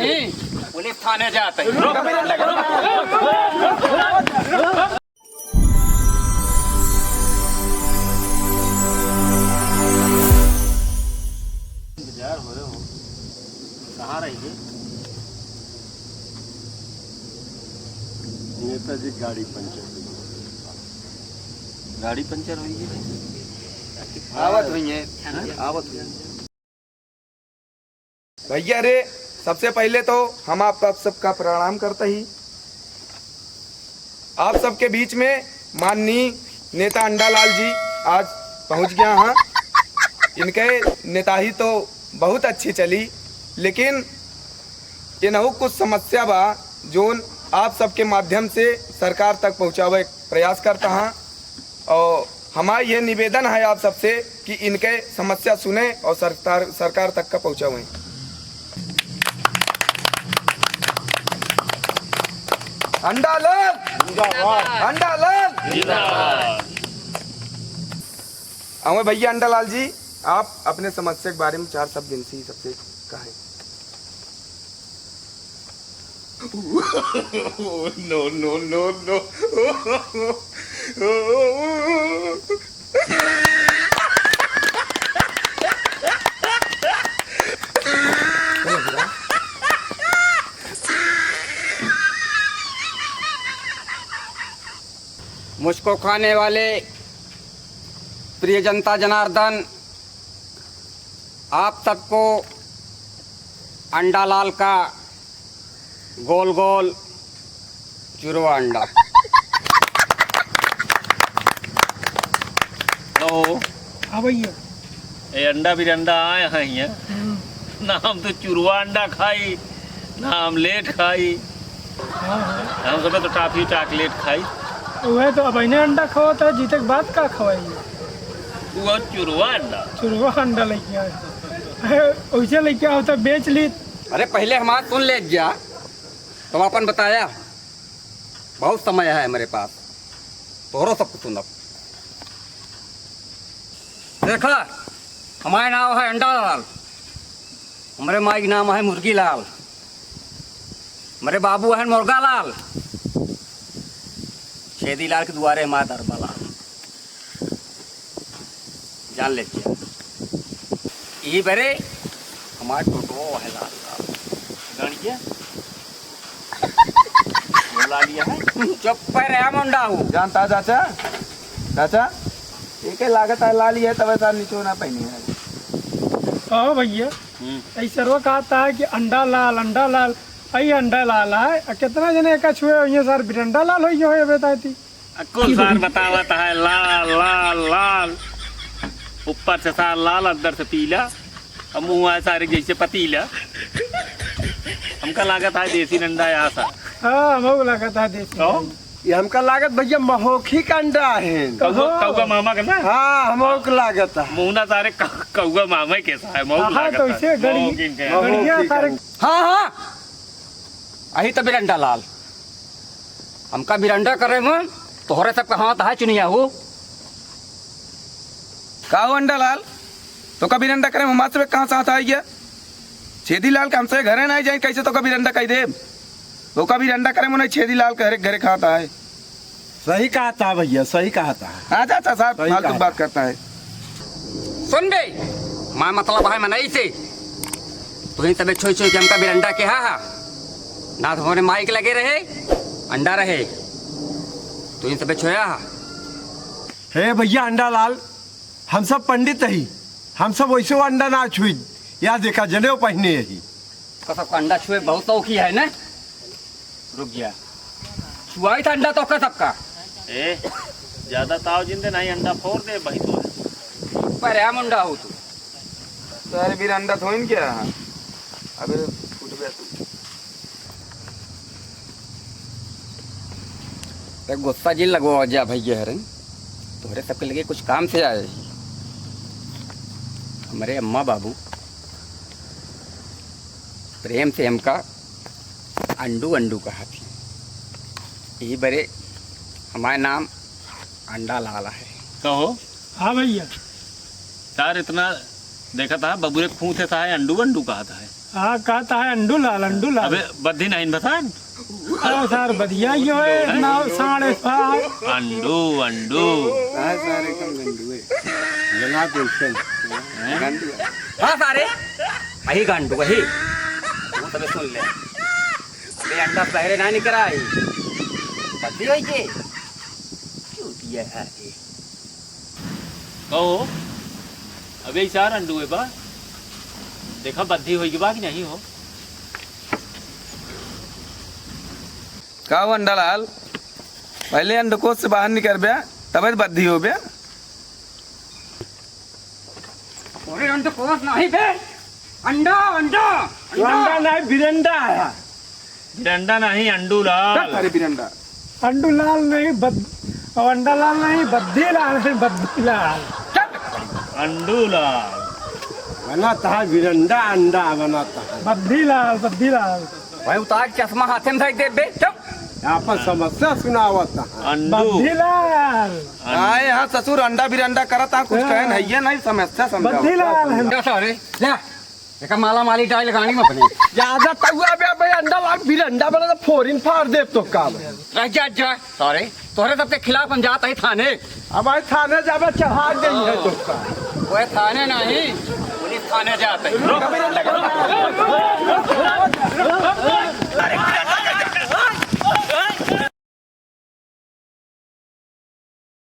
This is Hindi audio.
नहीं, पुलिस थाने जाते हैं। इंतजार हो रहे हो, कहाँ रहिए? नेताजी गाड़ी पंचर हुई है। आवत हुई है। भैया रे, सबसे पहले तो हम आप सबका प्रणाम करते ही आप सबके बीच में माननीय नेता अंडालाल जी आज पहुंच गया हैं। इनके नेताही तो बहुत अच्छी चली, लेकिन इनहु कुछ समस्या बा जोन आप सबके माध्यम से सरकार तक पहुंचावे प्रयास करता हैं। और हमारा ये निवेदन है आप सबसे कि इनके समस्या सुने और सरकार तक का पहुंचावें। अंडालाल अंडालाल हमें भैया अंडालाल जी, आप अपने समस्या के बारे में 4 शब्द इनसे ही सबसे कहें। No no no no. मुझको खाने वाले प्रिय जनता जनार्दन, आप सबको अंडालाल का गोल गोल चुरवा अंडा। हाँ भैया, ये अंडा बिरंडा आए हैं ना, हम तो चुरवा अंडा खाई ना आमलेट खाई, हम सब तो टाफी चॉकलेट खाई। वह तो अब इन्हें अंडा खवा था, जीते के बाद का खवाइए? वो चुरवा अंडा, चुरवा अंडा लेके आए, वैसे लेके आओ तो बेच ली। अरे पहले हमारा सुन ले गया तो अपन बताया, बहुत समय है मेरे पास, तोरो सब कुछ सुनब। देखा, हमारा नाम है अंडालाल, हमारे माई का नाम है मुर्गी लाल, मेरे बाबू है मुर्गा लाल, छेदी लाल के दुआरे हमारा दरबा लाल। जान ले क्या यही बरे हमारे टोटो है लाल गणिया ला लिया है। चुप पर है मुंडा हूँ। जानता चाचा, चाचा एक लागत है लाली है, तब ऐसा निचोना पहनी है। हाँ भैया, ऐसा रो कहता है कि अंडा लाल आई अंडा लाल है, कितना जने का छुए ये सर बिरंडा लाल हो बताती। कुल सार बतावत है लाल लाल लाल, ऊपर से सार लाल, अंदर से पीला, अब मुँह है सारे जैसे पतीला। हमका लागत है देसी अंडा है आसा। हाँ हमको लगा था देसी। ये हमका लागत भैया महोखी का अंडा है। कौगा मामा का ना? हाँ हमको लागत है। मुँह सारे कौगा मामा कैसा है? हाँ तो इसे गड़िया सारे। हाँ अही तो बिरंडा लाल, हमका बिरंडा करे में तोहरे सबका हाथ है चुनिया हो। का हो अंडालाल, तो कभी रंडा करे हम से कहाँ साथ आई गया? छेदी लाल के हमसे घरे नहीं जाए, कैसे तो कभी रंडा कही दे? तो कभी रंडा करे मुझे छेदी लाल के घरे खाता है। सही कहा था भैया, सही कहा था। हाँ चाचा साहब फालतू बात करता है। सुन बे, मैं मतलब है मनई से तुही तबे छोई छोई के हमका बिरंडा के हा ना तो हमारे माइक लगे रहे अंडा रहे, तुही तबे छोया हा। हे भैया अंडा लाल, हम सब पंडित ही, हम सब वैसे अंडा ना छुई, या देखा जनेऊ पहने ही। तो सबका अंडा छुए बहुत शौकी है ना? रुक गया, छुआई था अंडा तो का सबका। ए ज्यादा ताव जिंदे नहीं, अंडा फोड़ दे भाई तो पर है मुंडा हो तू। तो अरे भी रंडा थोइन क्या रहा? अबे फुट गया तू। गुस्सा जी लगवा जा भैया हरे, तोहरे सबके लगे कुछ काम से आए। हमारे अम्मा बाबू प्रेम से हमका अंडू अंडू कहा थी, यही बरे हमारा नाम अंडा लाला है। कहो। हाँ भैया, यार इतना देखा था बबूरे खूं से था अंडू अंडू कहा था। हाँ कहता है अंडू लाल अबे बद्धी नहीं बतान हाँ सर बढ़िया ही है ना 7.5 अंडू अंडू हाँ सारे वही गांडू वही वो सब सुन ले अबे अंडा पहले ना निकल आई बद्दी होई के क्यों दिया है ये कहो अबे चार अंडू है बा देखा बद्धी होगी बा कि नहीं हो का हो अंडा लाल पहले अंडकोश से बाहर निकल बे तब बद्धी हो बे अरे अंडा कोस नहीं बे अंडा अंडा अंडा नहीं बिरंडा है डंडा नहीं अंडू लाल अरे बिरंडा अंडू लाल नहीं अंडा लाल नहीं बद्दी लाल है बद्दी लाल अंडू लाल बनाता है बिरंडा अंडा बनाता है बद्दी लाल भाई उतार के चश्मा हाथ में फेंक दे बे चुप आपन समस्या सुनावता है अंडू बद्दी लाल आए यहाँ ससुर अंडा बिरंडा करता कुछ कहन है ये नहीं समस्या बद्दी समझा लाल है अंडा सारे ले देखा माला माली डाल लगानी में अपने ज्यादा तहुआ बे भाई अंडा लाल बिरंडा बना तो फोरिन फाड़ दे तो काम है रह जा सारे तोहरे सबके खिलाफ हम जाते ही थाने अब आई थाने जावे चढ़ा गई है तो का वो थाने नहीं पुलिस थाने जाते रोक